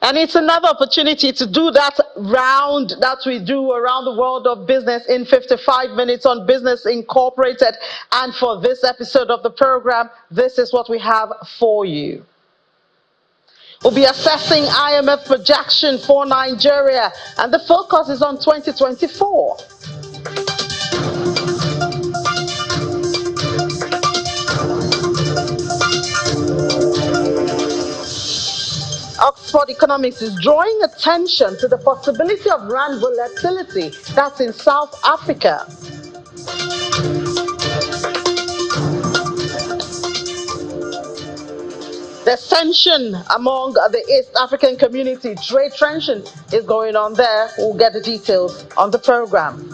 And it's another opportunity to do that round that we do around the world of business in 55 minutes on Business Incorporated. And for this episode of the program, this is what we have for you. We'll be assessing IMF projection for Nigeria, and the focus is on 2024. Oxford Economics is drawing attention to the possibility of rand volatility. That's in South Africa. There's tension among the East African community. Trade tension is going on there. We'll get the details on the program.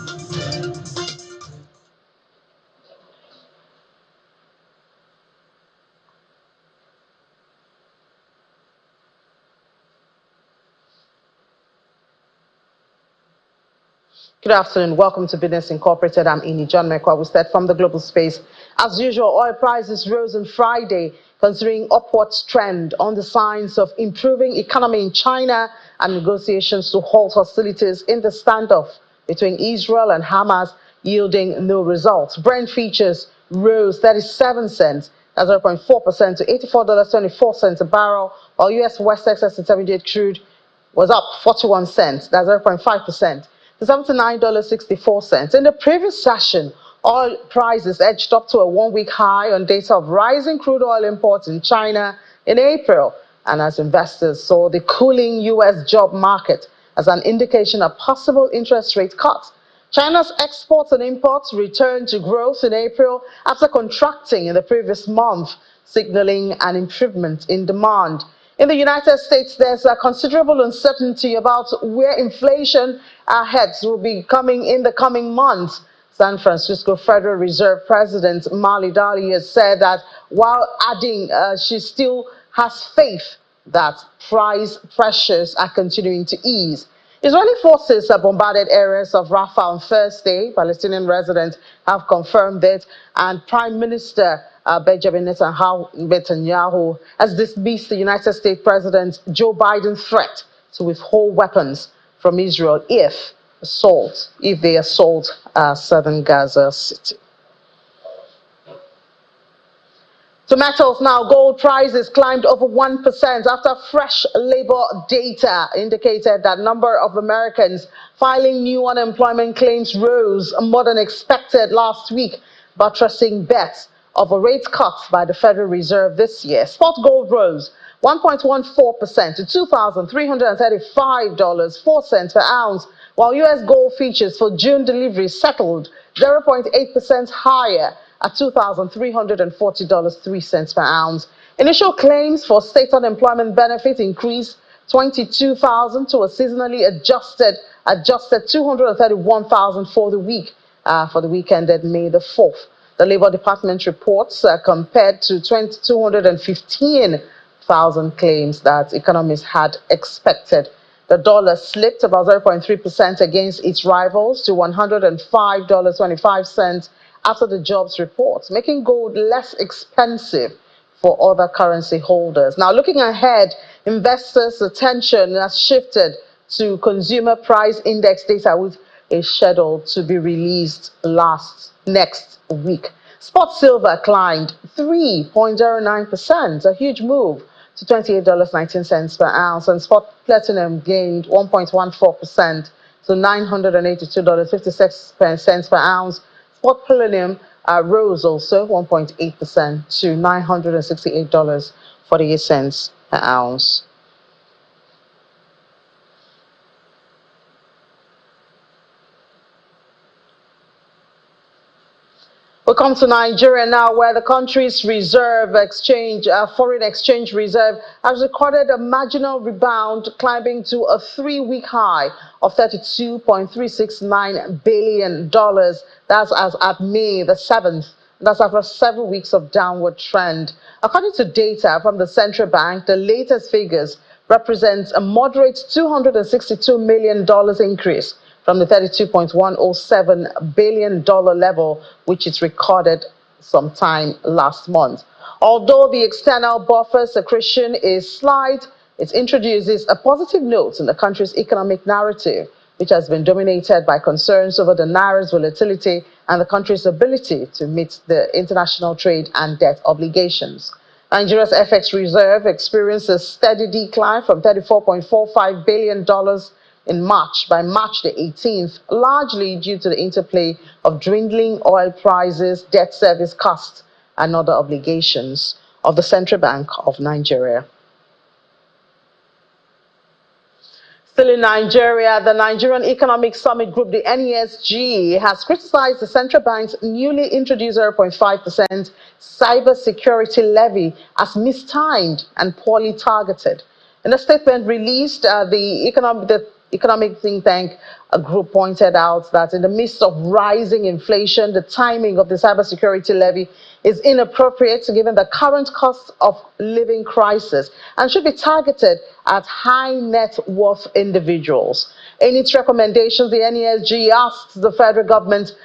Good afternoon. Welcome to Business Incorporated. I'm Ini John Mekwa. We start from the global space. As usual, oil prices rose on Friday, considering upwards trend on the signs of improving economy in China and negotiations to halt hostilities in the standoff between Israel and Hamas yielding no results. Brent futures rose 37 cents, that's 0.4% to $84.24 a barrel, while U.S. West Texas Intermediate crude was up 41 cents, that's 0.5%. to $79.64. In the previous session, oil prices edged up to a one-week high on data of rising crude oil imports in China in April, and as investors saw the cooling U.S. job market as an indication of possible interest rate cuts. China's exports and imports returned to growth in April after contracting in the previous month, signaling an improvement in demand. In the United States, there's a considerable uncertainty about where inflation heads will be coming in the coming months. San Francisco Federal Reserve President Mali Dali has said that, while adding she still has faith that price pressures are continuing to ease. Israeli forces have bombarded areas of Rafah on Thursday. Palestinian residents have confirmed it, and Prime Minister Benjamin Netanyahu has dismissed the United States President Joe Biden's threat to withhold weapons from Israel if they assault southern Gaza City. To metals now, gold prices climbed over 1% after fresh labor data indicated that number of Americans filing new unemployment claims rose more than expected last week, buttressing bets of a rate cut by the Federal Reserve this year. Spot gold rose 1.14% to $2,335.04 per ounce, while U.S. gold futures for June delivery settled 0.8% higher at $2,340.03 per ounce. Initial claims for state unemployment benefit increased 22,000 to a seasonally adjusted 231,000 for the week, for the week ended May the 4th. The Labor Department reports compared to 215,000 claims that economists had expected. The dollar slipped about 0.3% against its rivals to $105.25 after the jobs report, making gold less expensive for other currency holders. Now, looking ahead, investors' attention has shifted to consumer price index data, with a schedule to be released next week. Spot silver climbed 3.09%, a huge move, to $28.19 per ounce, and spot platinum gained 1.14% to $982.56 per ounce. Spot palladium rose also 1.8% to $968.48 per ounce. We come to Nigeria now, where the country's foreign exchange reserve has recorded a marginal rebound, climbing to a 3-week high of $32.369 billion. That's as at May the 7th. That's after 7 weeks of downward trend. According to data from the central bank, the latest figures represent a moderate $262 million increase from the $32.107 billion level, which it recorded sometime last month. Although the external buffer accretion is slight, It introduces a positive note in the country's economic narrative, which has been dominated by concerns over the naira's volatility and the country's ability to meet the international trade and debt obligations. Nigeria's FX reserve experienced a steady decline from $34.45 billion in March, by March the 18th, largely due to the interplay of dwindling oil prices, debt service costs, and other obligations of the Central Bank of Nigeria. Still in Nigeria, the Nigerian Economic Summit Group, the NESG, has criticized the central bank's newly introduced 0.5% cybersecurity levy as mistimed and poorly targeted. In a statement released, the economic think tank group pointed out that in the midst of rising inflation, the timing of the cybersecurity levy is inappropriate given the current cost of living crisis and should be targeted at high net worth individuals. In its recommendations, the NESG asks the federal government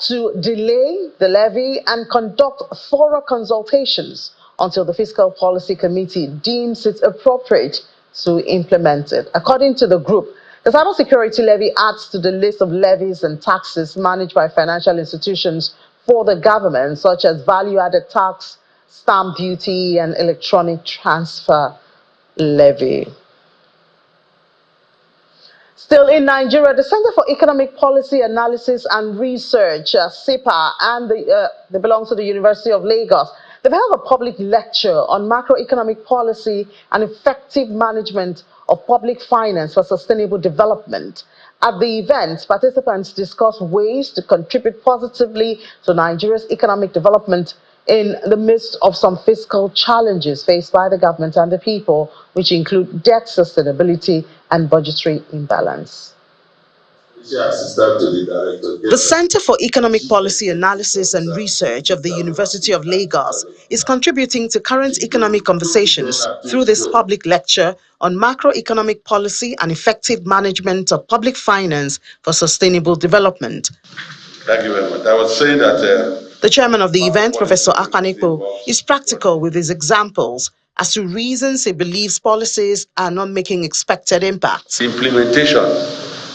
to delay the levy and conduct thorough consultations until the Fiscal Policy Committee deems it appropriate to implement it. According to the group, the cybersecurity levy adds to the list of levies and taxes managed by financial institutions for the government, such as value-added tax, stamp duty, and electronic transfer levy. Still in Nigeria, the Center for Economic Policy Analysis and Research, CEPA, and they belong to the University of Lagos. They've held a public lecture on macroeconomic policy and effective management of public finance for sustainable development. At the event, participants discussed ways to contribute positively to Nigeria's economic development in the midst of some fiscal challenges faced by the government and the people, which include debt sustainability and budgetary imbalance. The Center for Economic Policy Analysis and Research of the University of Lagos is contributing to current economic conversations through this public lecture on macroeconomic policy and effective management of public finance for sustainable development. Thank you very much. I was saying that the chairman of the event, Professor Akanipo, is practical with his examples as to reasons he believes policies are not making expected impacts. Implementation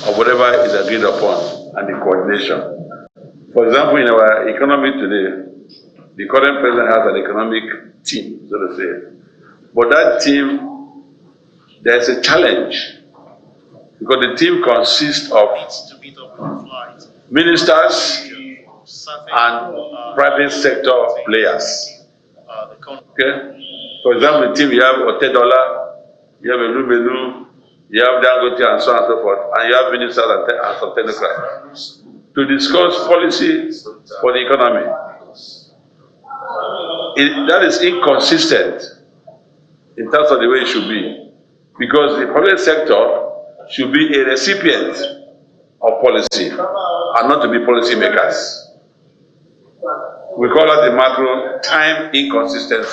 of whatever is agreed upon and the coordination. For example, in our economy today, the current president has an economic team, so to say. But that team, there's a challenge because the team consists of ministers and private sector players. Okay? For example, the team, you have Otedola, you have Elubelu, you have Dangote, and so on and so forth, and you have ministers and some technocrats to discuss policy for the economy. That is inconsistent in terms of the way it should be, because the private sector should be a recipient of policy and not to be policy makers. We call that the macro time inconsistency.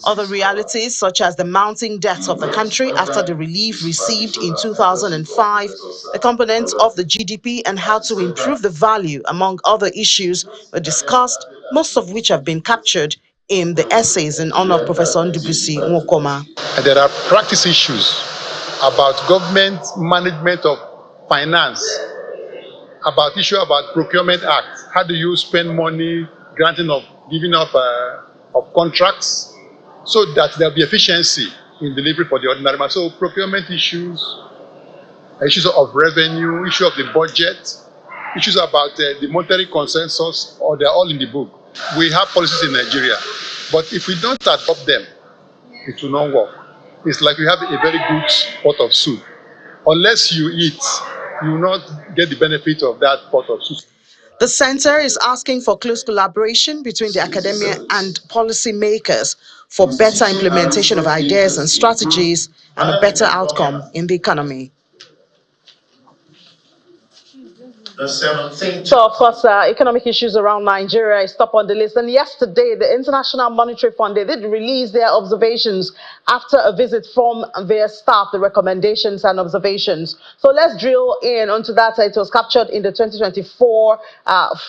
Other realities, such as the mounting debt of the country after the relief received in 2005, the components of the GDP, and how to improve the value, among other issues, were discussed, most of which have been captured in the essays in honor of Professor Ndubuisi Nwokoma. There are practice issues about government management of finance, about issue about Procurement Act. How do you spend money, granting of, giving up of contracts, so that there'll be efficiency in delivery for the ordinary man. So procurement issues, issues of revenue, issue of the budget, issues about the monetary consensus, or they're all in the book. We have policies in Nigeria, but if we don't adopt them, it will not work. It's like you have a very good pot of soup. Unless you eat, you will not get the benefit of that pot of soup. The center is asking for close collaboration between the academia and policy makers for better implementation of ideas and strategies and a better outcome in the economy. the 17th. So, of course, economic issues around Nigeria is top on the list. And yesterday, the International Monetary Fund, they did release their observations after a visit from their staff, the recommendations and observations. So let's drill in onto that. It was captured in the 2024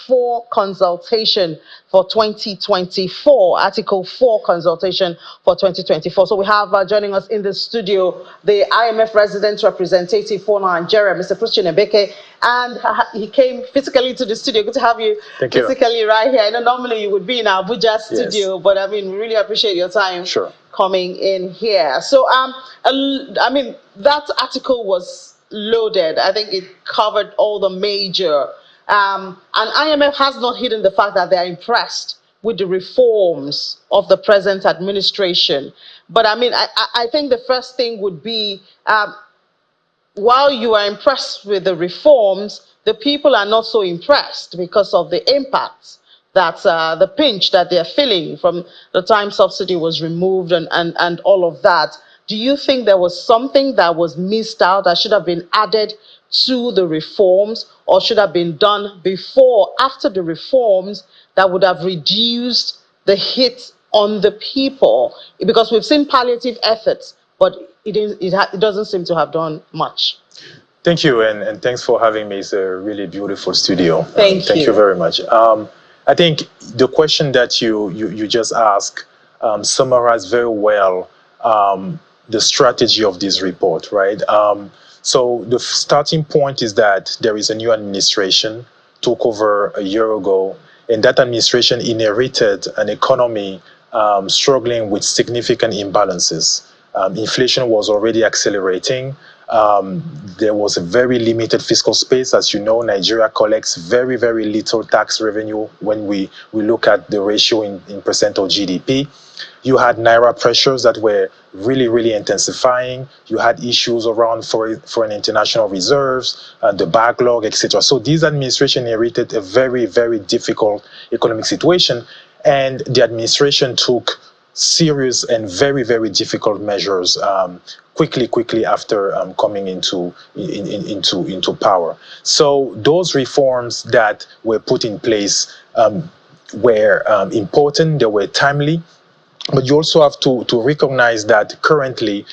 4 consultation for 2024, Article 4 consultation for 2024. So we have joining us in the studio the IMF resident representative for Nigeria, Mr. Christian Ebeke, and he came physically to the studio. Good to have you physically right here. I know normally you would be in our Abuja studio, but I mean, we really appreciate your time coming in here. So, I mean, that article was loaded. I think it covered all the major. And IMF has not hidden the fact that they are impressed with the reforms of the present administration. But I mean, I think the first thing would be, while you are impressed with the reforms, the people are not so impressed because of the impacts that the pinch that they're feeling from the time subsidy was removed and all of that. Do you think there was something that was missed out that should have been added to the reforms, or should have been done before, after the reforms, that would have reduced the hit on the people? Because we've seen palliative efforts, but it doesn't seem to have done much. Thank you, and thanks for having me. It's a really beautiful studio. Thank you very much. I think the question that you just asked summarized very well the strategy of this report, right? So the starting point is that there is a new administration, took over a year ago, and that administration inherited an economy struggling with significant imbalances. Inflation was already accelerating. There was a very limited fiscal space. As you know, Nigeria collects very, very little tax revenue when we look at the ratio in percent of GDP. You had Naira pressures that were really, really intensifying. You had issues around foreign international reserves, the backlog, etc. So this administration inherited a very, very difficult economic situation, and the administration took serious and very, very difficult measures quickly after coming into power. So those reforms that were put in place were important. They were timely. But you also have to recognize that currently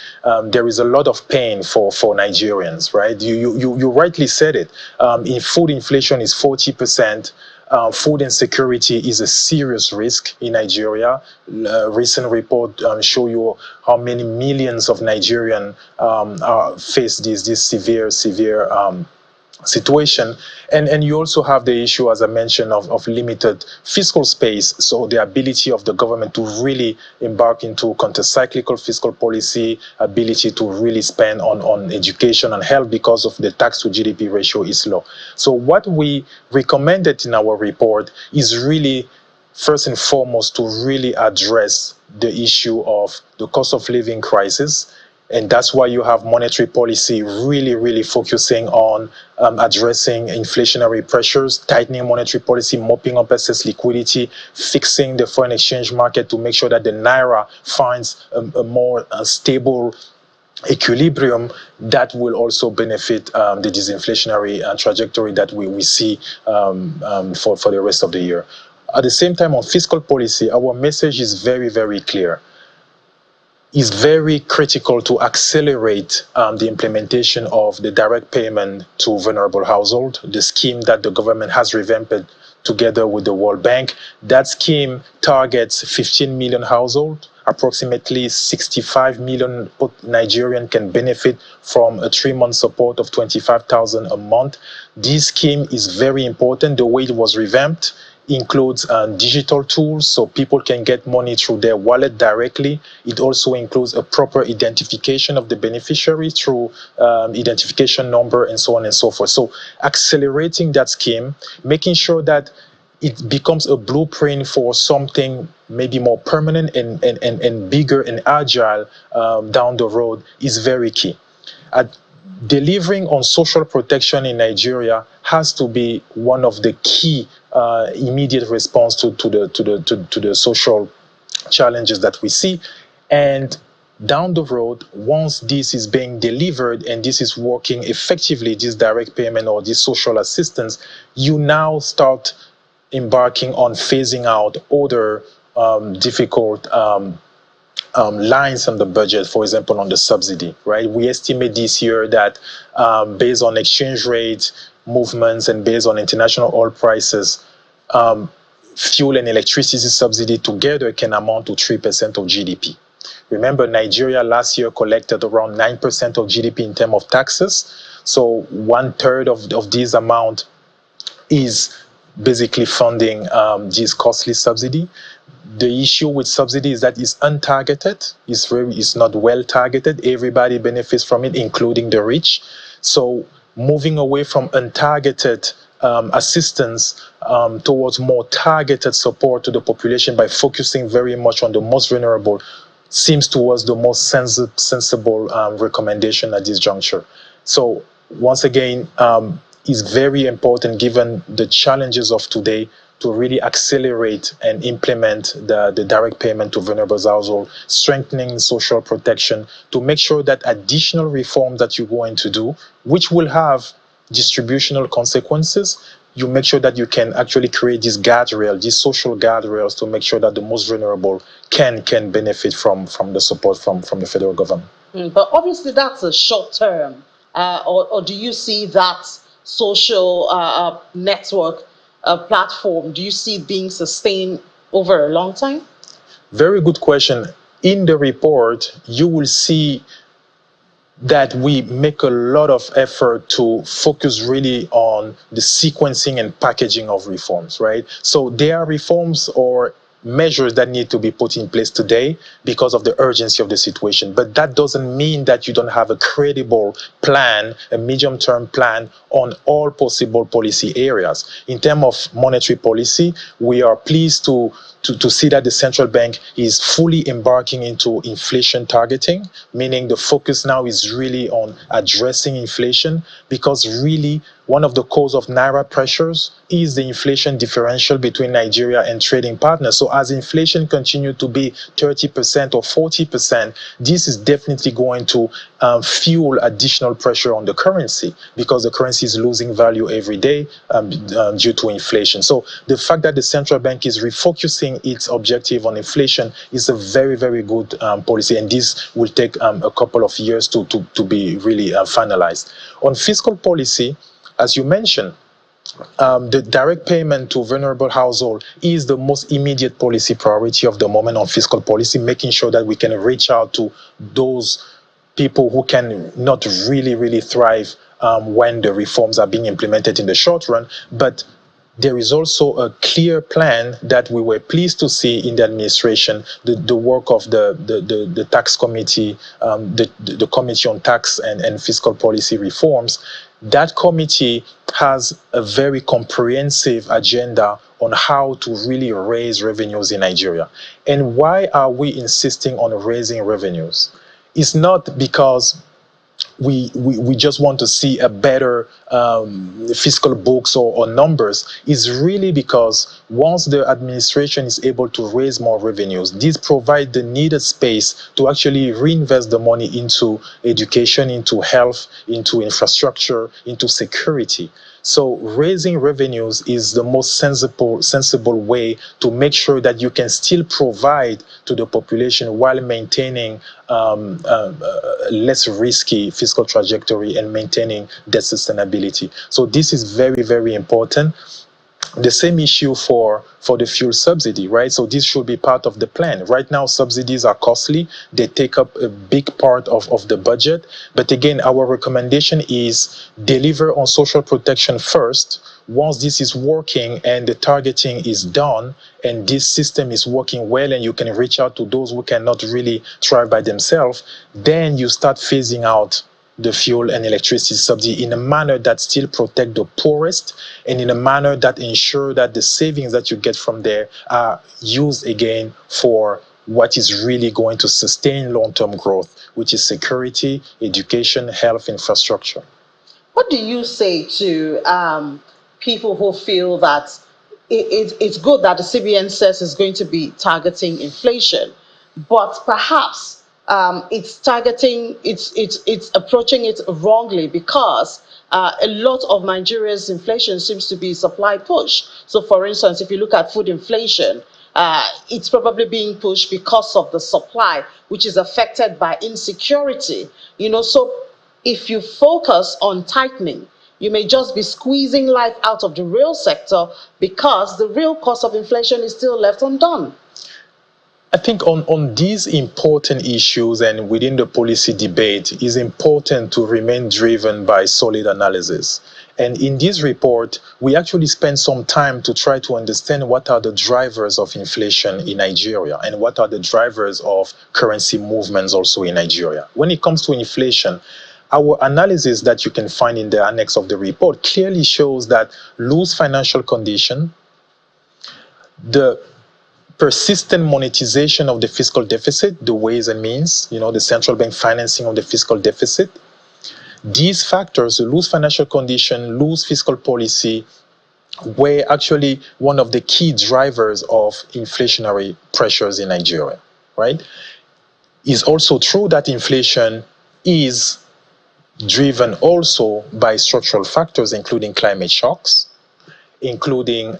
there is a lot of pain for Nigerians, right? You rightly said it. In food inflation is 40%. Food insecurity is a serious risk in Nigeria. Recent report show you how many millions of Nigerians face this severe situation. And you also have the issue, as I mentioned, of limited fiscal space. So the ability of the government to really embark into counter-cyclical fiscal policy, ability to really spend on education and health because of the tax to GDP ratio is low. So what we recommended in our report is really, first and foremost, to really address the issue of the cost of living crisis. And that's why you have monetary policy really, really focusing on addressing inflationary pressures, tightening monetary policy, mopping up excess liquidity, fixing the foreign exchange market to make sure that the Naira finds a more stable equilibrium that will also benefit the disinflationary trajectory that we see for the rest of the year. At the same time, on fiscal policy, our message is very, very clear. It's very critical to accelerate the implementation of the direct payment to vulnerable households, the scheme that the government has revamped together with the World Bank. That scheme targets 15 million households. Approximately 65 million Nigerians can benefit from a 3-month support of 25,000 a month. This scheme is very important. The way it was revamped includes digital tools so people can get money through their wallet directly. It also includes a proper identification of the beneficiary through identification number and so on and so forth. So accelerating that scheme, making sure that it becomes a blueprint for something maybe more permanent and bigger and agile down the road is very key. Delivering on social protection in Nigeria has to be one of the key immediate response to the social challenges that we see. And down the road, once this is being delivered and this is working effectively, this direct payment or this social assistance, you now start embarking on phasing out other difficult lines on the budget, for example, on the subsidy, right? We estimate this year that based on exchange rate movements and based on international oil prices, fuel and electricity subsidy together can amount to 3% of GDP. Remember, Nigeria last year collected around 9% of GDP in terms of taxes. So 1/3 of this amount is basically funding this costly subsidy. The issue with subsidy is that it's untargeted, it's not well targeted. Everybody benefits from it, including the rich. So moving away from untargeted assistance towards more targeted support to the population by focusing very much on the most vulnerable seems towards the most sensible recommendation at this juncture. So once again, it's very important, given the challenges of today, to really accelerate and implement the direct payment to vulnerable households, strengthening social protection, to make sure that additional reforms that you're going to do, which will have distributional consequences, you make sure that you can actually create these guardrails, these social guardrails, to make sure that the most vulnerable can benefit from the support from the federal government. But obviously that's a short term, or do you see that social network platform, do you see it being sustained over a long time? Very good question. In the report, you will see that we make a lot of effort to focus really on the sequencing and packaging of reforms, right? So there are reforms or measures that need to be put in place today because of the urgency of the situation. But that doesn't mean that you don't have a credible plan, a medium-term plan on all possible policy areas. In terms of monetary policy, we are pleased to see that the central bank is fully embarking into inflation targeting, meaning the focus now is really on addressing inflation, because really one of the cause of Naira pressures is the inflation differential between Nigeria and trading partners. So as inflation continues to be 30% or 40%, this is definitely going to fuel additional pressure on the currency, because the currency is losing value every day due to inflation. So the fact that the central bank is refocusing its objective on inflation is a very, very good policy, and this will take a couple of years to be really finalized. On fiscal policy, as you mentioned, the direct payment to vulnerable households is the most immediate policy priority of the moment on fiscal policy, making sure that we can reach out to those people who can not really thrive when the reforms are being implemented in the short run. But there is also a clear plan that we were pleased to see in the administration, the work of the tax committee, the committee on tax and fiscal policy reforms. That committee has a very comprehensive agenda on how to really raise revenues in Nigeria. And why are we insisting on raising revenues? It's not because we just want to see a better fiscal books or numbers. Is really because once the administration is able to raise more revenues, these provide the needed space to actually reinvest the money into education, into health, into infrastructure, into security. So raising revenues is the most sensible way to make sure that you can still provide to the population while maintaining less risky fiscal trajectory and maintaining debt sustainability. So this is very, very important. The same issue for the fuel subsidy, right? So this should be part of the plan. Right now, subsidies are costly. They take up a big part of the budget. But again, our recommendation is deliver on social protection first. Once this is working and the targeting is done and this system is working well and you can reach out to those who cannot really thrive by themselves, then you start phasing out the fuel and electricity subsidy in a manner that still protect the poorest and in a manner that ensure that the savings that you get from there are used again for what is really going to sustain long-term growth, which is security, education, health, infrastructure. What do you say to people who feel that it's good that the CBN says it's going to be targeting inflation, but perhaps it's targeting, it's approaching it wrongly because a lot of Nigeria's inflation seems to be supply push. So, for instance, if you look at food inflation, it's probably being pushed because of the supply, which is affected by insecurity. So if you focus on tightening, you may just be squeezing life out of the real sector because the real cause of inflation is still left undone. I think on these important issues and within the policy debate, it is important to remain driven by solid analysis. And in this report, we actually spend some time to try to understand what are the drivers of inflation in Nigeria and what are the drivers of currency movements also in Nigeria. When it comes to inflation, our analysis that you can find in the annex of the report clearly shows that loose financial condition, the persistent monetization of the fiscal deficit, the ways and means, the central bank financing of the fiscal deficit. These factors, the loose financial condition, loose fiscal policy, were actually one of the key drivers of inflationary pressures in Nigeria, right? It's also true that inflation is driven also by structural factors, including climate shocks, including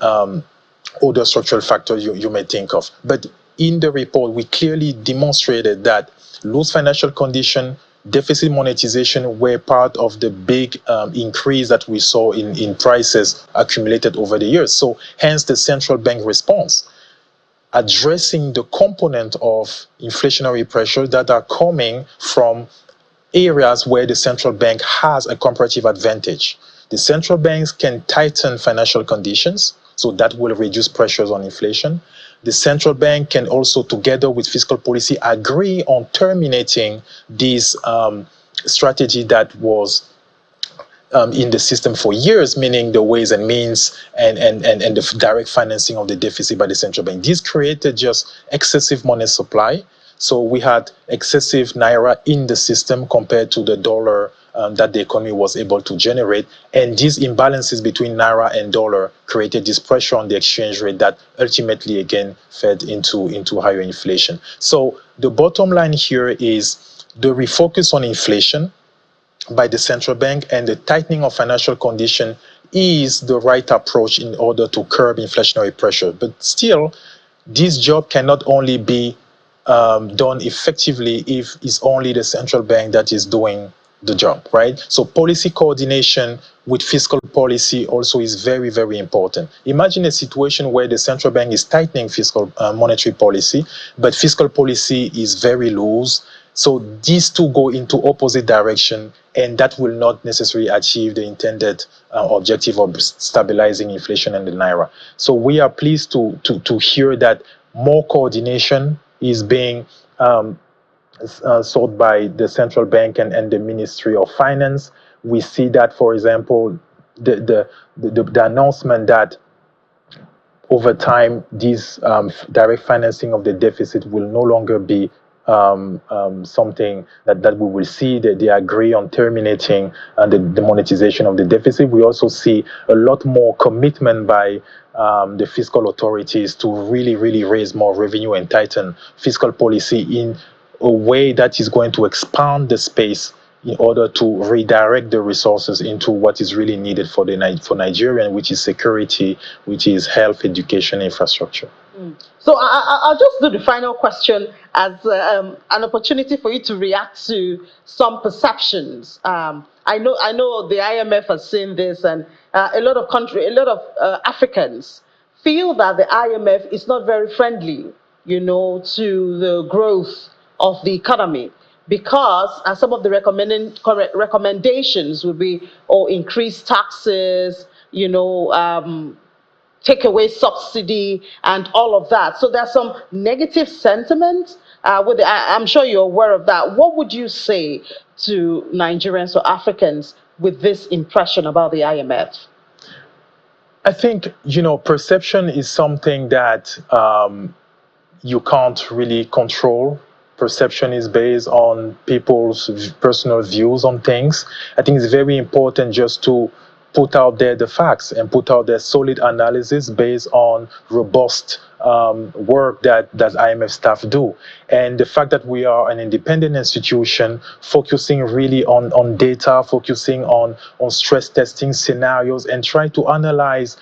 other structural factors you may think of. But in the report, we clearly demonstrated that loose financial condition, deficit monetization were part of the big increase that we saw in prices accumulated over the years. So hence the central bank response, addressing the component of inflationary pressures that are coming from areas where the central bank has a comparative advantage. The central banks can tighten financial conditions, so that will reduce pressures on inflation. The central bank can also, together with fiscal policy, agree on terminating this strategy that was in the system for years, meaning the ways and means and the direct financing of the deficit by the central bank. This created just excessive money supply. So we had excessive naira in the system compared to the dollar that the economy was able to generate. And these imbalances between naira and dollar created this pressure on the exchange rate that ultimately, again, fed into higher inflation. So the bottom line here is the refocus on inflation by the central bank and the tightening of financial condition is the right approach in order to curb inflationary pressure. But still, this job cannot only be done effectively if it's only the central bank that is doing the job, right? So policy coordination with fiscal policy also is very, very important. Imagine a situation where the central bank is tightening fiscal monetary policy, but fiscal policy is very loose. So these two go into opposite direction, and that will not necessarily achieve the intended objective of stabilizing inflation and the naira. So we are pleased to hear that more coordination is being sought by the central bank and the Ministry of Finance. We see that, for example, the announcement that over time, this direct financing of the deficit will no longer be something that we will see, that they agree on terminating the monetization of the deficit. We also see a lot more commitment by the fiscal authorities to really, really raise more revenue and tighten fiscal policy in a way that is going to expand the space in order to redirect the resources into what is really needed for Nigeria, which is security, which is health, education, infrastructure. So I'll just do the final question as an opportunity for you to react to some perceptions. I know the IMF has seen this, and a lot of Africans feel that the IMF is not very friendly, to the growth of the economy, because some of the recommendations would be, increase taxes, take away subsidy and all of that. So there's some negative sentiment. I'm sure you're aware of that. What would you say to Nigerians or Africans with this impression about the IMF? I think, perception is something that you can't really control. Perception is based on people's personal views on things. I think it's very important just to put out there the facts and put out there solid analysis based on robust work that IMF staff do. And the fact that we are an independent institution focusing really on data, focusing on stress testing scenarios, and trying to analyze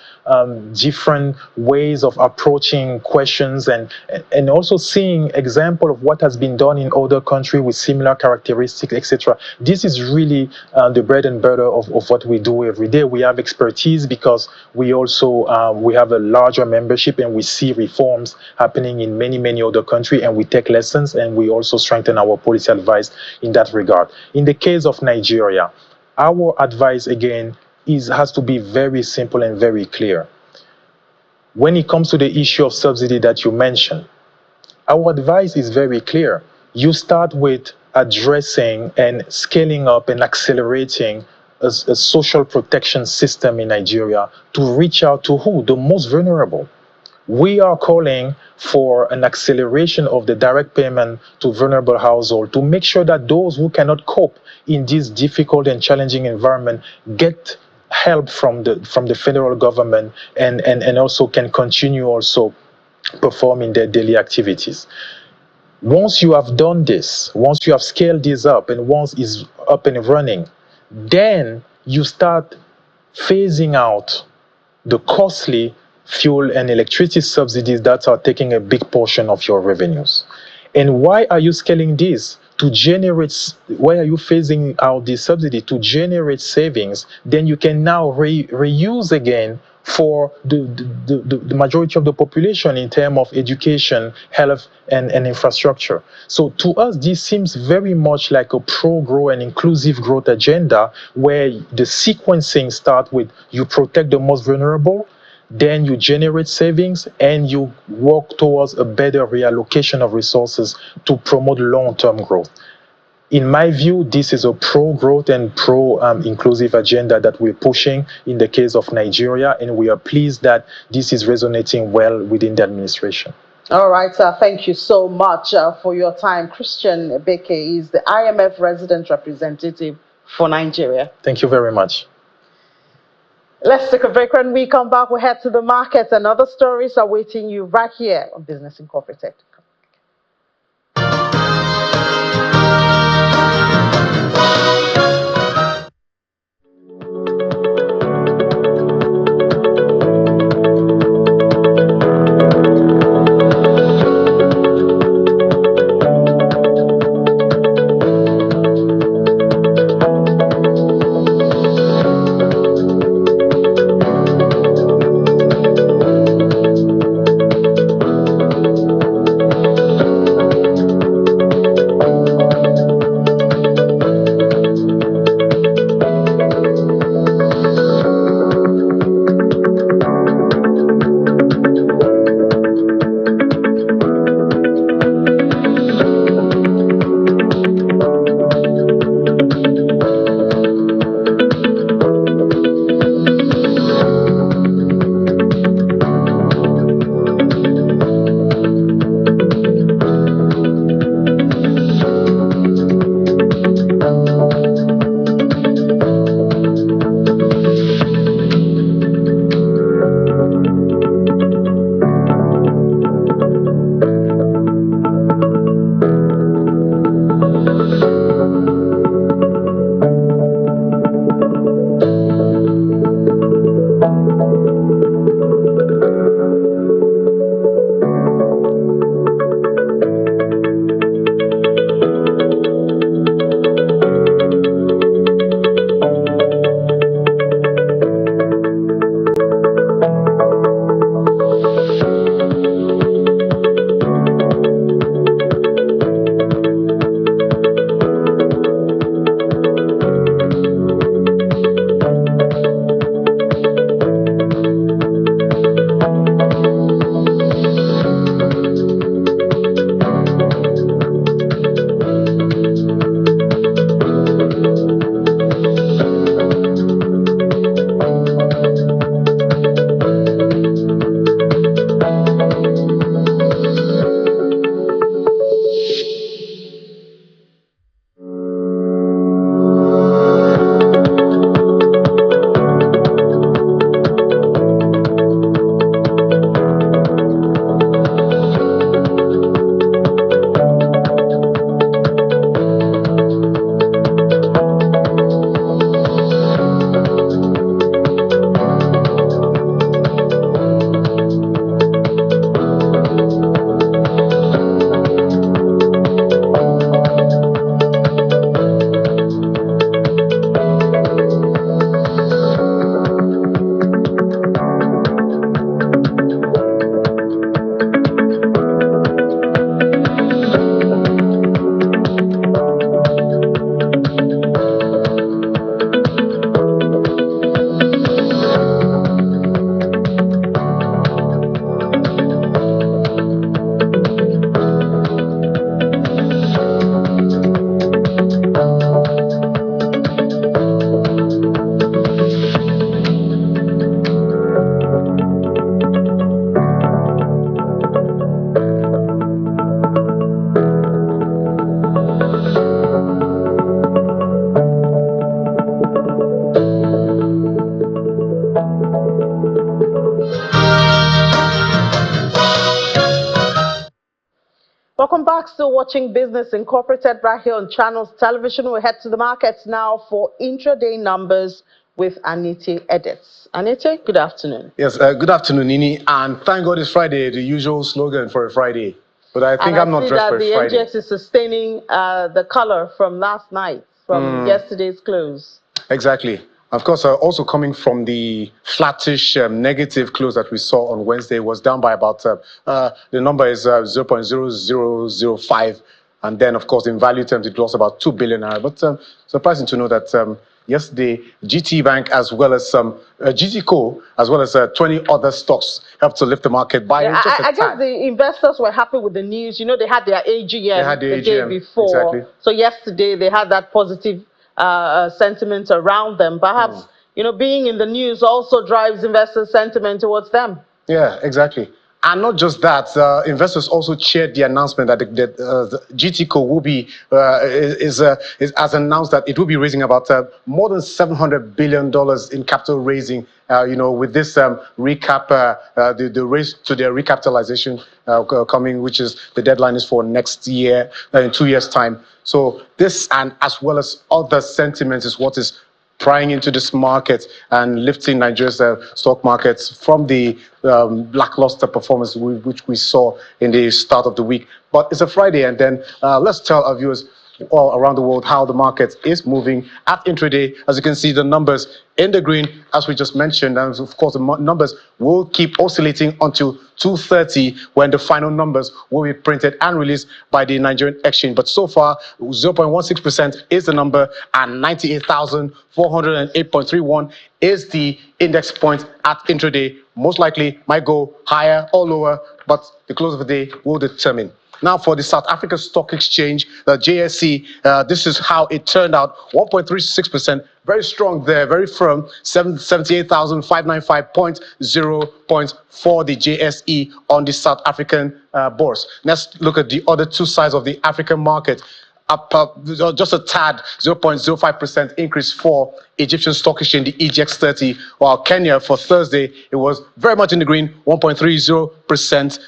different ways of approaching questions, and also seeing example of what has been done in other countries with similar characteristics, etc. This is really the bread and butter of what we do every day. We have expertise because we also we have a larger membership, and we see reforms happening in many other countries, and we take lessons, and we also strengthen our policy advice in that regard. In the case of Nigeria, our advice again has to be very simple and very clear. When it comes to the issue of subsidy that you mentioned, our advice is very clear. You start with addressing and scaling up and accelerating a social protection system in Nigeria to reach out to who? The most vulnerable. We are calling for an acceleration of the direct payment to vulnerable households to make sure that those who cannot cope in this difficult and challenging environment get help from the federal government, and also can continue also performing their daily activities. Once you have done this, once you have scaled this up, and once it's up and running, then you start phasing out the costly fuel and electricity subsidies that are taking a big portion of your revenues. And why are you scaling this? Why are you phasing out this subsidy? To generate savings, then you can now reuse again for the majority of the population in terms of education, health, and infrastructure. So to us, this seems very much like a pro-growth and inclusive growth agenda, where the sequencing starts with you protect the most vulnerable, then you generate savings, and you work towards a better reallocation of resources to promote long-term growth. In my view, this is a pro-growth and pro-inclusive agenda that we're pushing in the case of Nigeria, and we are pleased that this is resonating well within the administration. All right, thank you so much for your time. Christian Beke is the IMF resident representative for Nigeria. Thank you very much. Let's take a break. When we come back, we'll head to the markets, and other stories are waiting you right here on Business Incorporated. Welcome back. Still watching Business Incorporated right here on Channels Television. We head to the markets now for intraday numbers with Anite Edits. Anite, good afternoon. Yes, good afternoon, Nini. And thank God it's Friday, the usual slogan for a Friday. But I think I'm not dressed for a Friday. The NGX is sustaining the color from last night, from yesterday's close. Exactly. Of course, also coming from the flattish negative close that we saw on Wednesday, was down by about, the number is 0.0005. And then, of course, in value terms, it lost about 2 billion. But surprising to know that yesterday, GT Bank, as well as GT Co, as well as 20 other stocks, helped to lift the market by just a tad. I guess the investors were happy with the news. You know, they had their AGM the day before. Exactly. So yesterday, they had that positive sentiment around them. Perhaps, you know, being in the news also drives investor sentiment towards them. Yeah, exactly. And not just that, investors also cheered the announcement that the GTCO will be has announced that it will be raising about more than $700 billion in capital raising. You know, with this recap, the raise to their recapitalization coming, which is the deadline is for next year, in 2 years' time. So this, and as well as other sentiments, is what is prying into this market and lifting Nigeria's stock markets from the lackluster performance which we saw in the start of the week. But it's a Friday, and then let's tell our viewers all around the world how the market is moving at intraday. As you can see, the numbers in the green, as we just mentioned, and of course the numbers will keep oscillating until 2:30, when the final numbers will be printed and released by the Nigerian exchange. But so far, 0.16% is the number, and 98,408.31 is the index point at intraday. Most likely might go higher or lower, but the close of the day will determine. Now, for the South Africa Stock Exchange, the JSE, this is how it turned out: 1.36%, very strong there, very firm, 78,595.0 points for the JSE on the South African bourse. Let's look at the other two sides of the African market. Up just a tad, 0.05% increase for Egyptian Stock Exchange, the EGX30, while Kenya for Thursday, it was very much in the green, 1.30%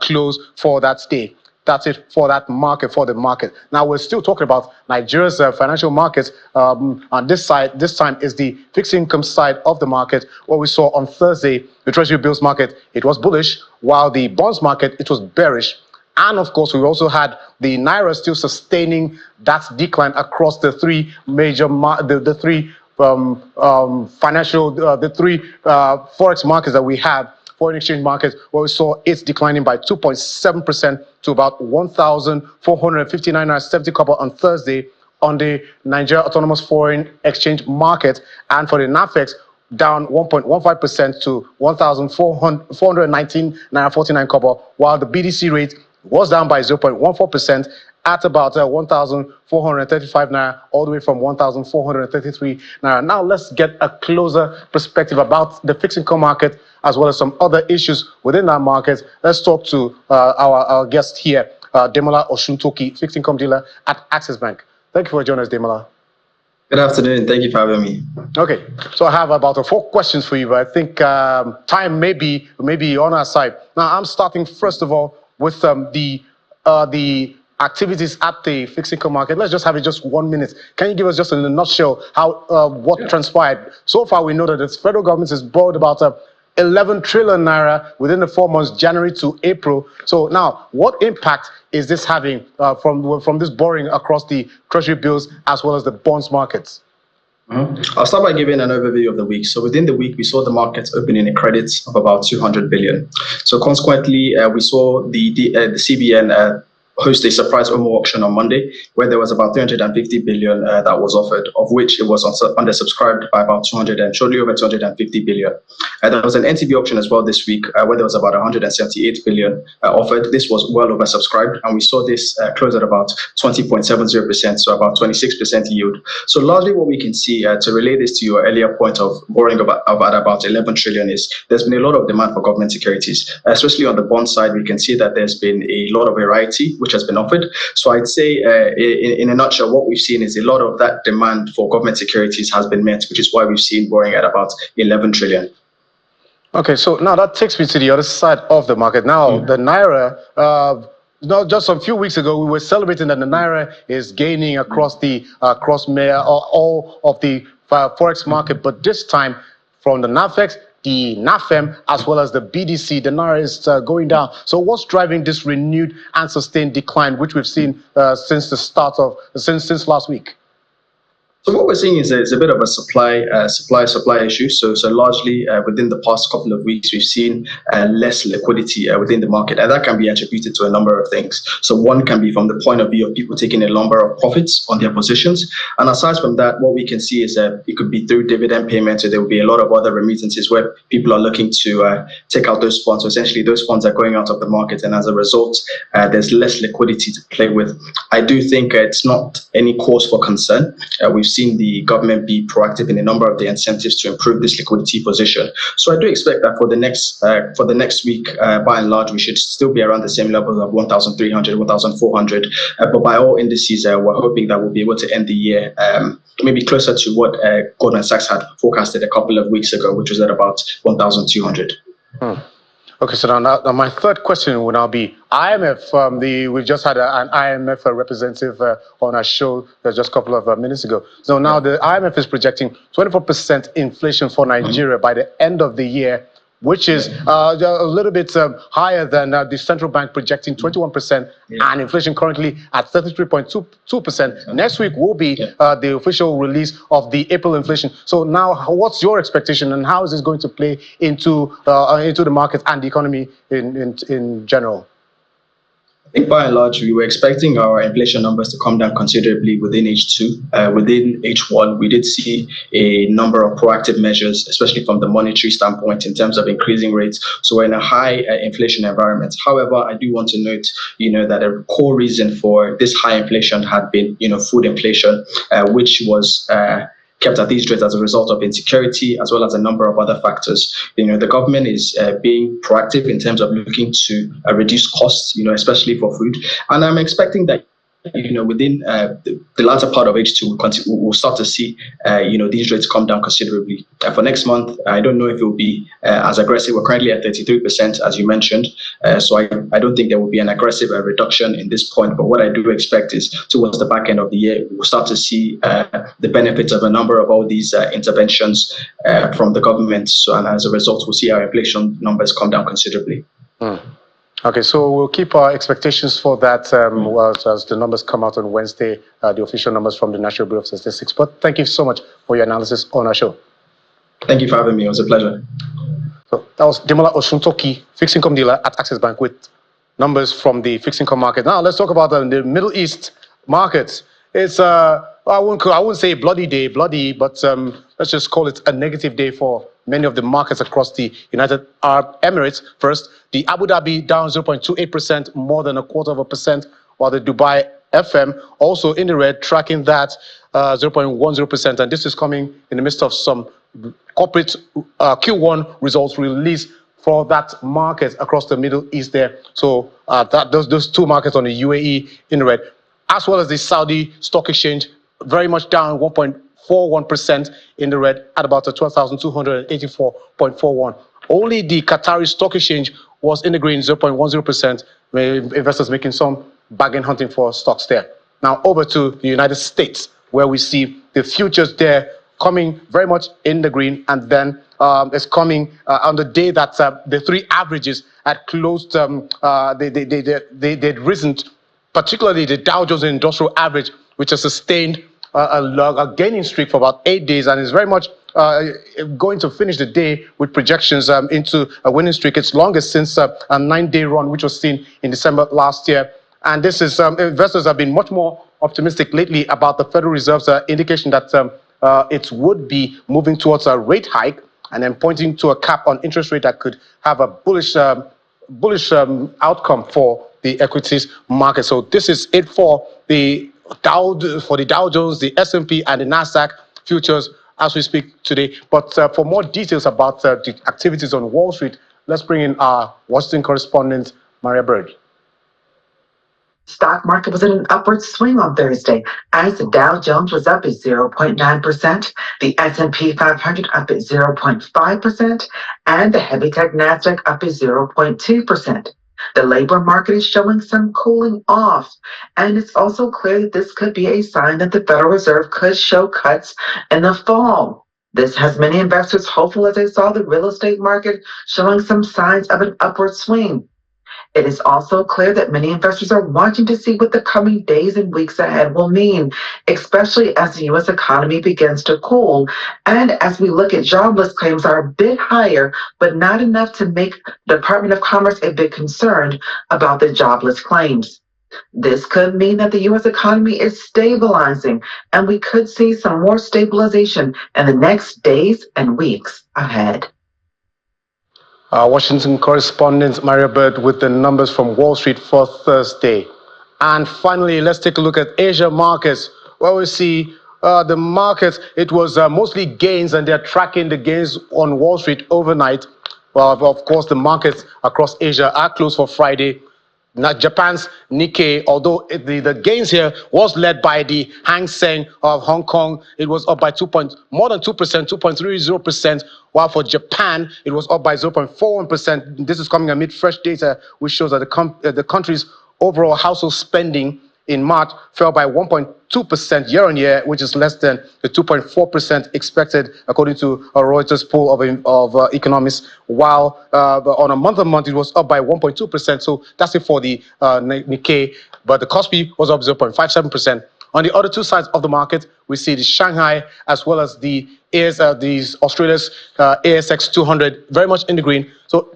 close for that day. That's it for that market, for the market. Now, we're still talking about Nigeria's financial markets. On this side, this time is the fixed income side of the market. What we saw on Thursday, the Treasury bills market, it was bullish, while the bonds market, it was bearish. And of course, we also had the Naira still sustaining that decline across the three major, the three forex markets that we had, foreign exchange markets, where we saw it's declining by 2.7% to about 1,459.70 copper on Thursday on the Nigeria Autonomous Foreign Exchange Market, and for the NAFEX, down 1.15% to 1,419.49 copper, while the BDC rate was down by 0.14% at about 1,435 naira, all the way from 1,433 naira. Now let's get a closer perspective about the fixed income market, as well as some other issues within that market. Let's talk to our guest here, Demola Oshuntoki, fixed income dealer at Access Bank. Thank you for joining us, Demola. Good afternoon. Thank you for having me. Okay, so I have about 4 questions for you, but I think time may be on our side. Now, I'm starting first of all with the activities at the fixed income market. Let's just have it just 1 minute. Can you give us just in a nutshell how what transpired? So far, we know that the federal government has borrowed about 11 trillion naira within the 4 months, January to April. So now, what impact is this having from this borrowing across the treasury bills as well as the bonds markets? I'll start by giving an overview of the week. So within the week, we saw the markets opening a credit of about 200 billion. So consequently, we saw the CBN host a surprise OMO auction on Monday, where there was about 350 billion that was offered, of which it was undersubscribed by about shortly over 250 billion. There was an NTB auction as well this week, where there was about 178 billion offered. This was well oversubscribed, and we saw this close at about 20.70%, so about 26% yield. So largely what we can see, to relay this to your earlier point of borrowing at about 11 trillion, is there's been a lot of demand for government securities, especially on the bond side. We can see that there's been a lot of variety which has been offered. So I'd say in a nutshell, what we've seen is a lot of that demand for government securities has been met, which is why we've seen borrowing at about 11 trillion. Okay, so now that takes me to the other side of the market. Now, the Naira just a few weeks ago, we were celebrating that the naira is gaining across the all of the forex market, but this time from the NAFEX, the NAFEM, as well as the BDC, the naira is going down. So what's driving this renewed and sustained decline, which we've seen since since last week? So what we're seeing is a bit of a supply issue. So largely within the past couple of weeks, we've seen less liquidity within the market, and that can be attributed to a number of things. So one can be from the point of view of people taking a number of profits on their positions, and aside from that, what we can see is that it could be through dividend payments, or there will be a lot of other remittances where people are looking to take out those funds. So essentially, those funds are going out of the market, and as a result, there's less liquidity to play with. I do think it's not any cause for concern. We've seen the government be proactive in a number of the incentives to improve this liquidity position. So I do expect that for the next week, by and large, we should still be around the same levels of 1,300, 1,400. But by all indices, we're hoping that we'll be able to end the year maybe closer to what Goldman Sachs had forecasted a couple of weeks ago, which was at about 1,200. Okay, so now my third question will now be IMF. We've just had an IMF representative on our show just a couple of minutes ago. So now the IMF is projecting 24% inflation for Nigeria by the end of the year, which is a little bit higher than the central bank projecting 21%, and inflation currently at 33.2%. Next week will be the official release of the April inflation. So now, what's your expectation, and how is this going to play into the market and the economy in general? I think by and large, we were expecting our inflation numbers to come down considerably within H2. Within H1, we did see a number of proactive measures, especially from the monetary standpoint in terms of increasing rates. So we're in a high inflation environment. However, I do want to note, that a core reason for this high inflation had been, food inflation, which was kept at these rates as a result of insecurity, as well as a number of other factors. The government is being proactive in terms of looking to reduce costs, especially for food. And I'm expecting that within the latter part of H2, we'll start to see, these rates come down considerably. For next month, I don't know if it will be as aggressive. We're currently at 33%, as you mentioned. So I don't think there will be an aggressive reduction in this point. But what I do expect is towards the back end of the year, we'll start to see the benefits of a number of all these interventions from the government. So, and as a result, we'll see our inflation numbers come down considerably. Okay, so we'll keep our expectations for that as the numbers come out on Wednesday, the official numbers from the National Bureau of Statistics. But thank you so much for your analysis on our show. Thank you for having me. It was a pleasure. So that was Demola Osuntoki, fixed income dealer at Access Bank, with numbers from the fixed income market. Now let's talk about the Middle East markets. It's I wouldn't say bloody day, but let's just call it a negative day for many of the markets across the United Arab Emirates. First, the Abu Dhabi down 0.28%, more than 1/4%, while the Dubai FM also in the red, tracking that 0.10%. And this is coming in the midst of some corporate Q1 results released for that market across the Middle East there. So those two markets on the UAE in the red, as well as the Saudi Stock Exchange, very much down 1.41% in the red at about 12,284.41. Only the Qatari Stock Exchange was in the green, 0.10%, investors making some bargain hunting for stocks there. Now over to the United States, where we see the futures there coming very much in the green, and then it's coming on the day that the three averages had closed, they'd risen, particularly the Dow Jones Industrial Average, which has sustained a gaining streak for about 8 days, and is very much going to finish the day with projections into a winning streak. It's longest since a 9-day run, which was seen in December last year. And this is investors have been much more optimistic lately about the Federal Reserve's indication that it would be moving towards a rate hike, and then pointing to a cap on interest rate that could have a bullish outcome for the equities market. So this is it for the Dow Jones, the S&P, and the Nasdaq futures as we speak today. But for more details about the activities on Wall Street, let's bring in our Washington correspondent, Maria Bird. Stock market was in an upward swing on Thursday as the Dow Jones was up at 0.9%, the S&P 500 up at 0.5%, and the heavy tech Nasdaq up at 0.2%. The labor market is showing some cooling off, and it's also clear that this could be a sign that the Federal Reserve could show cuts in the fall. This has many investors hopeful as they saw the real estate market showing some signs of an upward swing. It is also clear that many investors are watching to see what the coming days and weeks ahead will mean, especially as the U.S. economy begins to cool. And as we look at jobless claims are a bit higher, but not enough to make the Department of Commerce a bit concerned about the jobless claims. This could mean that the U.S. economy is stabilizing, and we could see some more stabilization in the next days and weeks ahead. Washington correspondent Maria Bird with the numbers from Wall Street for Thursday. And finally, let's take a look at Asia markets, where we see the markets, it was mostly gains, and they're tracking the gains on Wall Street overnight. Well, of course, the markets across Asia are closed for Friday. Now, Japan's Nikkei, although the gains here was led by the Hang Seng of Hong Kong, it was up by more than 2%, 2.30%, while for Japan, it was up by 0.41%. This is coming amid fresh data, which shows that the country's overall household spending in March fell by 1.2% year on year, which is less than the 2.4% expected, according to a Reuters poll of economists, while on a month-on-month, it was up by 1.2%. So that's it for the Nikkei, but the Kospi was up 0.57%. On the other two sides of the market, we see the Shanghai as well as the Australia's ASX 200 very much in the green. So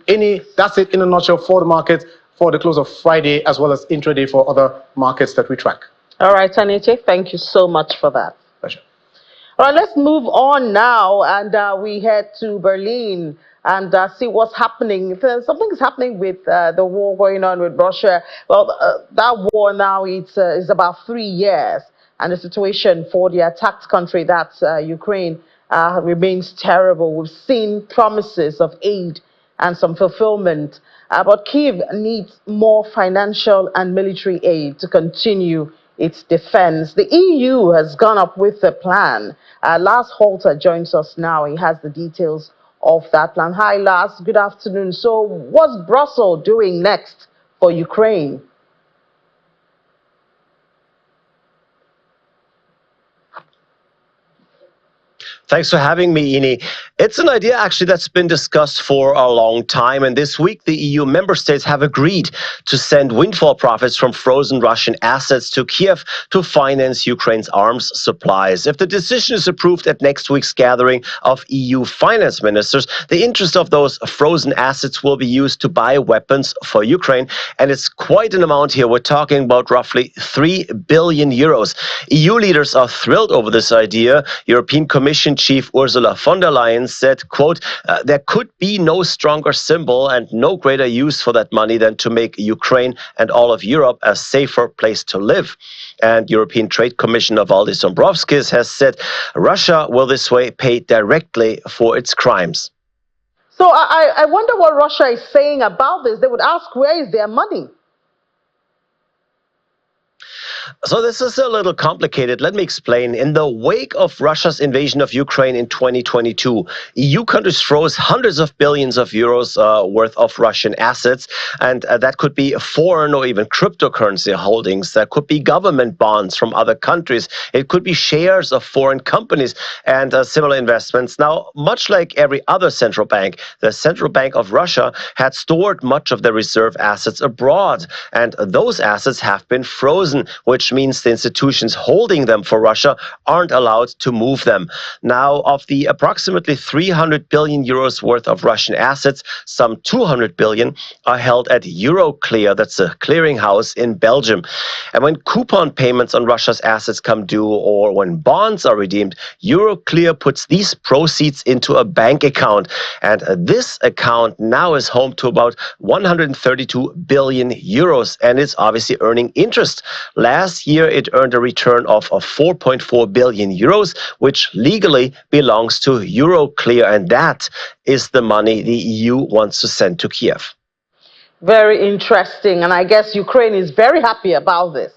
that's it in a nutshell for the market for the close of Friday, as well as intraday for other markets that we track. All right, Aniche, thank you so much for that. Pleasure. All right, let's move on now, and we head to Berlin and see what's happening. Something is happening with the war going on with Russia. Well, that war now is about 3 years, and the situation for the attacked country, that's Ukraine, remains terrible. We've seen promises of aid and some fulfillment, but Kyiv needs more financial and military aid to continue its defense. The EU has gone up with a plan. Lars Holter joins us now. He has the details of that plan. Hi, Lars. Good afternoon. So what's Brussels doing next for Ukraine? Thanks for having me, Ini. It's an idea actually that's been discussed for a long time, and this week the EU member states have agreed to send windfall profits from frozen Russian assets to Kiev to finance Ukraine's arms supplies. If the decision is approved at next week's gathering of EU finance ministers, the interest of those frozen assets will be used to buy weapons for Ukraine, and it's quite an amount here. We're talking about roughly 3 billion euros. EU leaders are thrilled over this idea. European Commission Chief Ursula von der Leyen said, quote, there could be no stronger symbol and no greater use for that money than to make Ukraine and all of Europe a safer place to live. And European Trade Commissioner Valdis Dombrovskis has said Russia will this way pay directly for its crimes. So I wonder what Russia is saying about this. They would ask, where is their money? So this is a little complicated. Let me explain. In the wake of Russia's invasion of Ukraine in 2022, EU countries froze hundreds of billions of euros worth of Russian assets. And that could be foreign or even cryptocurrency holdings. That could be government bonds from other countries. It could be shares of foreign companies and similar investments. Now, much like every other central bank, the Central Bank of Russia had stored much of their reserve assets abroad. And those assets have been frozen, which means the institutions holding them for Russia aren't allowed to move them. Now, of the approximately 300 billion euros worth of Russian assets, some 200 billion are held at Euroclear, that's a clearinghouse in Belgium. And when coupon payments on Russia's assets come due or when bonds are redeemed, Euroclear puts these proceeds into a bank account. And this account now is home to about 132 billion euros, and it's obviously earning interest. Last year, it earned a return of 4.4 billion euros, which legally belongs to Euroclear, and that is the money the EU wants to send to Kiev. Very interesting, and I guess Ukraine is very happy about this.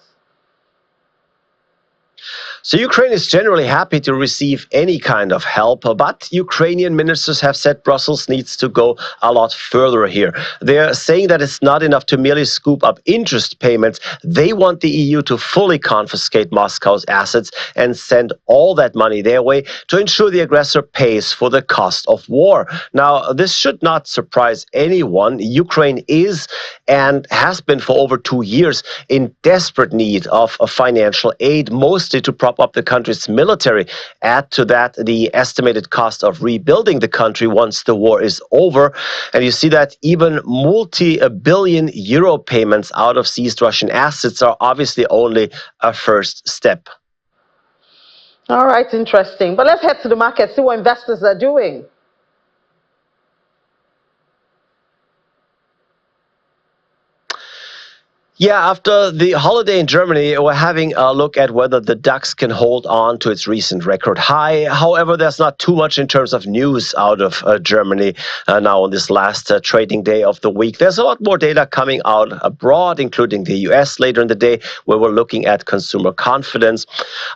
So Ukraine is generally happy to receive any kind of help, but Ukrainian ministers have said Brussels needs to go a lot further here. They're saying that it's not enough to merely scoop up interest payments. They want the EU to fully confiscate Moscow's assets and send all that money their way to ensure the aggressor pays for the cost of war. Now, this should not surprise anyone. Ukraine is and has been for over 2 years in desperate need of financial aid, mostly to prop up the country's military. Add to that the estimated cost of rebuilding the country once the war is over. And you see that even multi-billion euro payments out of seized Russian assets are obviously only a first step. All right, interesting. But let's head to the market, see what investors are doing. Yeah, after the holiday in Germany, we're having a look at whether the DAX can hold on to its recent record high. However, there's not too much in terms of news out of Germany now on this last trading day of the week. There's a lot more data coming out abroad, including the US later in the day, where we're looking at consumer confidence.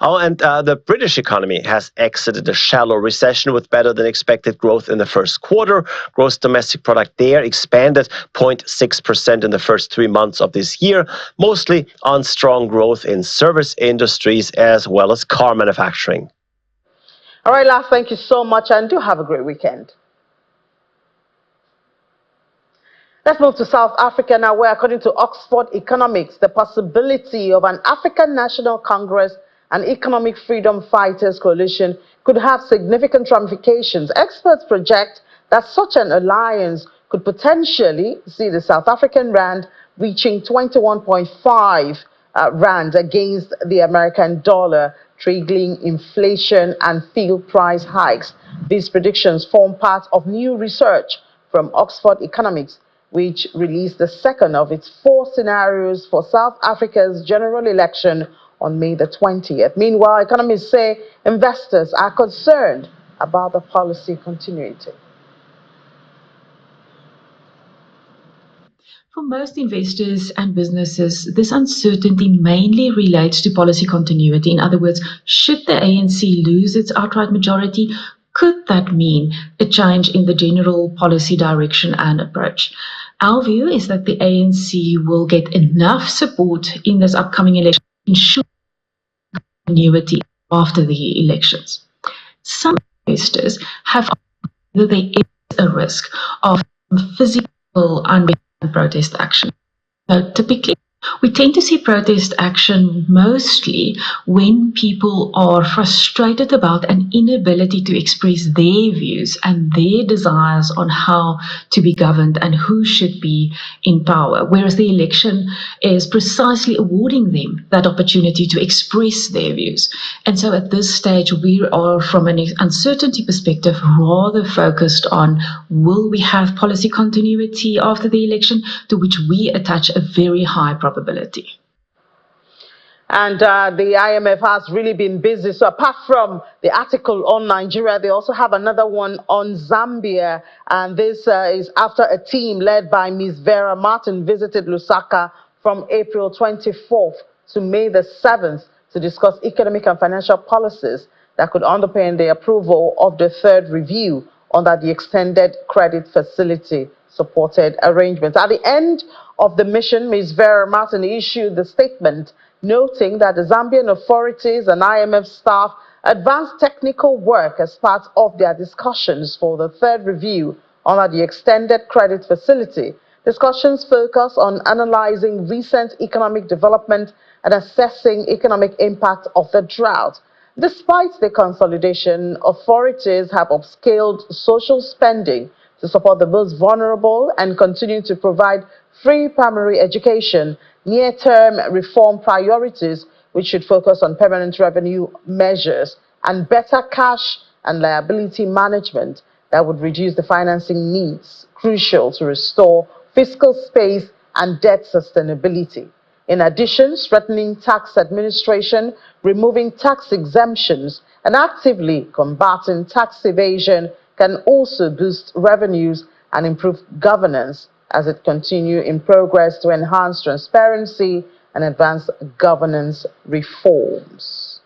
Oh, and the British economy has exited a shallow recession with better than expected growth in the first quarter. Gross domestic product there expanded 0.6% in the first 3 months of this year, mostly on strong growth in service industries as well as car manufacturing. All right, Lars, thank you so much, and do have a great weekend. Let's move to South Africa now, where, according to Oxford Economics, the possibility of an African National Congress and Economic Freedom Fighters coalition could have significant ramifications. Experts project that such an alliance could potentially see the South African rand reaching 21.5 rand against the American dollar, triggering inflation and fuel price hikes. These predictions form part of new research from Oxford Economics, which released the second of its 4 scenarios for South Africa's general election on May the 20th. Meanwhile, economists say investors are concerned about the policy continuity. For most investors and businesses, this uncertainty mainly relates to policy continuity. In other words, should the ANC lose its outright majority, could that mean a change in the general policy direction and approach? Our view is that the ANC will get enough support in this upcoming election to ensure continuity after the elections. Some investors have argued that there is a risk of physical unrest and protest action. So typically, we tend to see protest action mostly when people are frustrated about an inability to express their views and their desires on how to be governed and who should be in power, whereas the election is precisely awarding them that opportunity to express their views. And so at this stage, we are, from an uncertainty perspective, rather focused on will we have policy continuity after the election, to which we attach a very high probability. And the IMF has really been busy. So apart from the article on Nigeria, they also have another one on Zambia. And this is after a team led by Ms. Vera Martin visited Lusaka from April 24th to May the 7th to discuss economic and financial policies that could underpin the approval of the third review under the extended credit facility supported arrangement. At the end of the mission, Ms. Vera Martin issued the statement noting that the Zambian authorities and IMF staff advanced technical work as part of their discussions for the third review under the extended credit facility. Discussions focus on analyzing recent economic development and assessing economic impact of the drought. Despite the consolidation, authorities have upscaled social spending to support the most vulnerable and continue to provide free primary education, near-term reform priorities, which should focus on permanent revenue measures and better cash and liability management that would reduce the financing needs, crucial to restore fiscal space and debt sustainability. In addition, strengthening tax administration, removing tax exemptions, and actively combating tax evasion can also boost revenues and improve governance as it continues in progress to enhance transparency and advance governance reforms.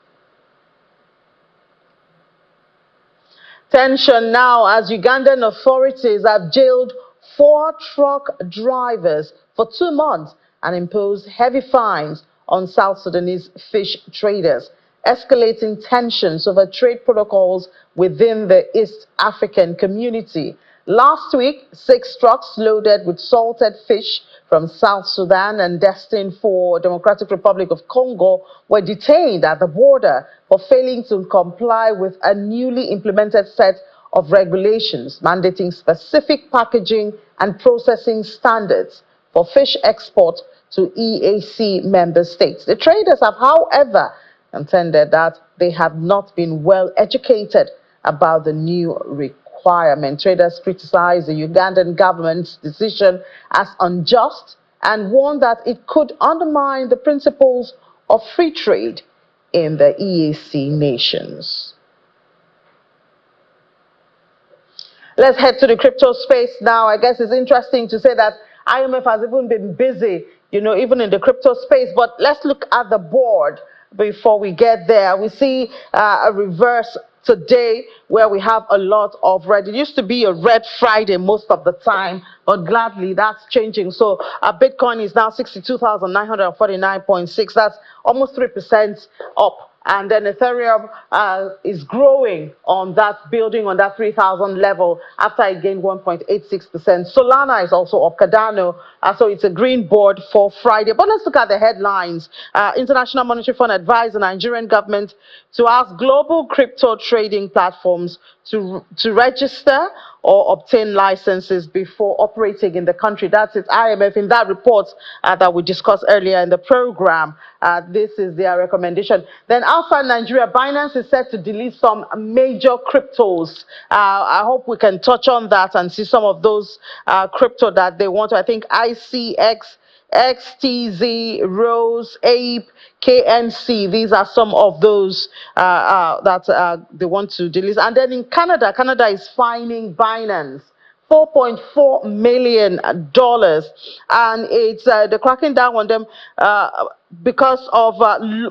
Tension now as Ugandan authorities have jailed 4 truck drivers for 2 months and imposed heavy fines on South Sudanese fish traders, escalating tensions over trade protocols within the East African community. Last week, 6 trucks loaded with salted fish from South Sudan and destined for Democratic Republic of Congo were detained at the border for failing to comply with a newly implemented set of regulations mandating specific packaging and processing standards for fish export to EAC member states. The traders have, however, contended that they have not been well educated about the new requirement. Traders criticized the Ugandan government's decision as unjust and warned that it could undermine the principles of free trade in the EAC nations. Let's head to the crypto space now. I guess it's interesting to say that IMF has even been busy, even in the crypto space. But let's look at the board before we get there. We see a reverse today where we have a lot of red. It used to be a red Friday most of the time, but gladly that's changing. So Bitcoin is now 62,949.6. That's almost 3% up. And then Ethereum is growing on that, building on that 3,000 level after it gained 1.86%. Solana is also up, Cardano. So it's a green board for Friday. But let's look at the headlines. International Monetary Fund advised the Nigerian government to ask global crypto trading platforms to register or obtain licenses before operating in the country. That's it, IMF, in that report that we discussed earlier in the program. This is their recommendation. Then outside Nigeria, Binance is set to delete some major cryptos. I hope we can touch on that and see some of those crypto that they want to. I think ICX, XTZ, Rose, Ape, KNC. These are some of those that they want to delete. And then in Canada, Canada is fining Binance $4.4 million, and it's they're cracking down on them because of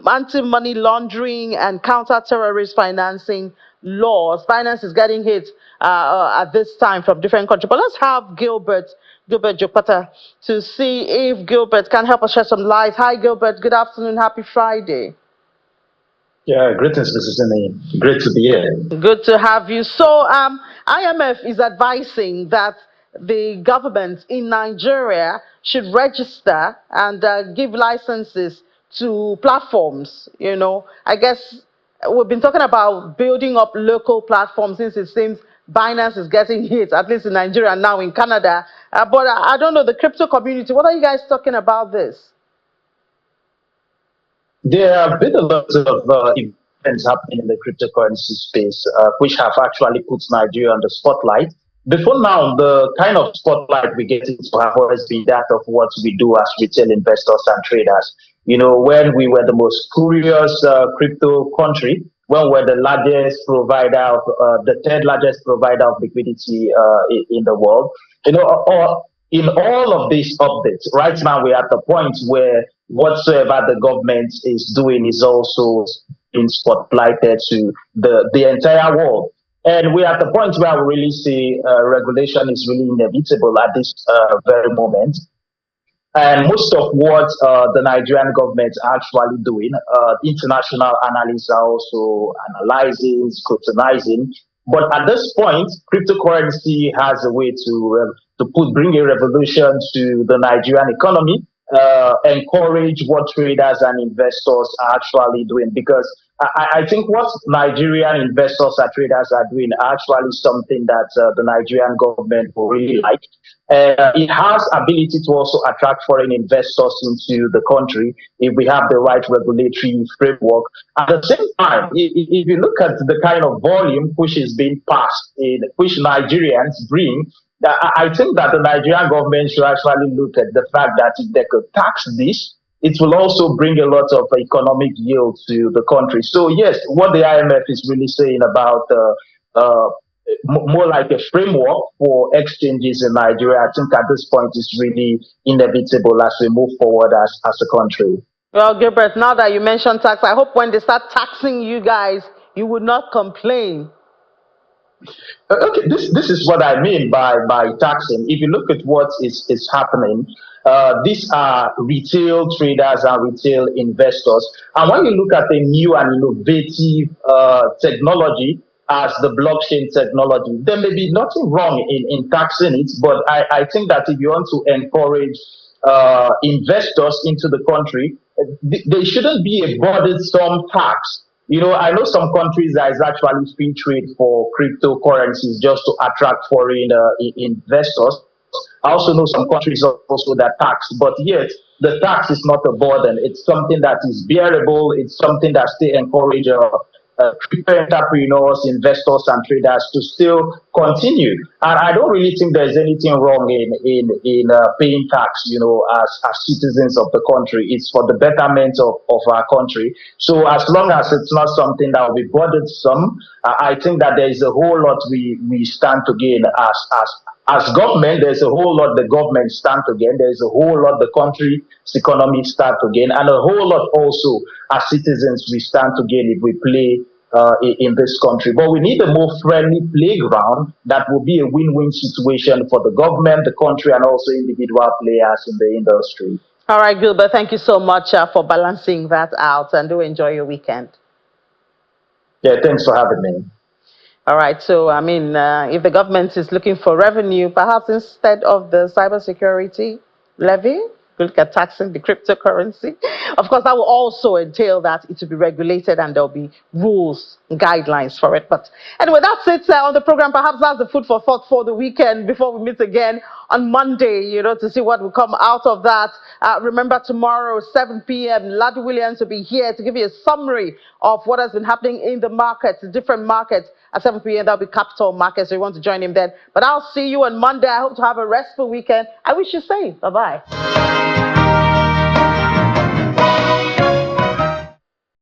anti-money laundering and counter-terrorist financing laws. Binance is getting hit at this time from different countries. But let's have Gilbert Jopata to see if Gilbert can help us shed some light. Hi, Gilbert. Good afternoon. Happy Friday. Yeah, greetings, Mrs. Sini. Great to be here. Good to have you. So, IMF is advising that the government in Nigeria should register and give licenses to platforms. I guess we've been talking about building up local platforms since it seems Binance is getting hit, at least in Nigeria and now in Canada. But I don't know, the crypto community, what are you guys talking about this? There have been a lot of events happening in the cryptocurrency space, which have actually put Nigeria on the spotlight. Before now, the kind of spotlight we get into have always been that of what we do as retail investors and traders. When we were the most curious crypto country, when we're the largest provider of, the third largest provider of liquidity in the world, or in all of these updates, right now we're at the point where whatsoever the government is doing is also being spotlighted to the entire world. And we're at the point where we really see regulation is really inevitable at this very moment. And most of what the Nigerian government are actually doing, international analysts are also analyzing, scrutinizing. But at this point, cryptocurrency has a way to bring a revolution to the Nigerian economy, encourage what traders and investors are actually doing. Because I think what Nigerian investors and traders are doing are actually something that the Nigerian government will really like. It has ability to also attract foreign investors into the country if we have the right regulatory framework. At the same time, if you look at the kind of volume which is being passed, which Nigerians bring, I think that the Nigerian government should actually look at the fact that if they could tax this, it will also bring a lot of economic yield to the country. So yes, what the IMF is really saying about more like a framework for exchanges in Nigeria, I think at this point is really inevitable as we move forward as a country. Well, Gilbert, now that you mentioned tax, I hope when they start taxing you guys, you would not complain. Okay, this is what I mean by taxing. If you look at what is happening, these are retail traders and retail investors. And when you look at a new and innovative technology as the blockchain technology, there may be nothing wrong in taxing it. But I think that if you want to encourage investors into the country, they shouldn't be a burdensome tax. I know some countries that is actually free trade for cryptocurrencies just to attract foreign investors. I also know some countries also that tax, but yet the tax is not a burden. It's something that is bearable. It's something that still encourage crypto entrepreneurs, investors, and traders to still continue. And I don't really think there's anything wrong in paying tax, as citizens of the country. It's for the betterment of our country. So as long as it's not something that will be burdensome, I think that there is a whole lot we stand to gain as government. There's a whole lot the government stand to gain. There's a whole lot the country's economy stand to gain, and a whole lot also as citizens we stand to gain if we play in this country. But we need a more friendly playground that will be a win-win situation for the government, the country, and also individual players in the industry. All right, Gilbert, thank you so much for balancing that out, and do enjoy your weekend. Yeah, thanks for having me. All right, so I mean, if the government is looking for revenue, perhaps instead of the cybersecurity levy, look at taxing the cryptocurrency. Of course, that will also entail that it will be regulated and there'll be rules and guidelines for it. But anyway, that's it on the program. Perhaps that's the food for thought for the weekend before we meet again on Monday, to see what will come out of that. Remember, tomorrow, 7 p.m., Lad Williams will be here to give you a summary of what has been happening in the markets, the different markets. At 7 p.m., that'll be capital markets, so you want to join him then. But I'll see you on Monday. I hope to have a restful weekend. I wish you safe. Bye-bye.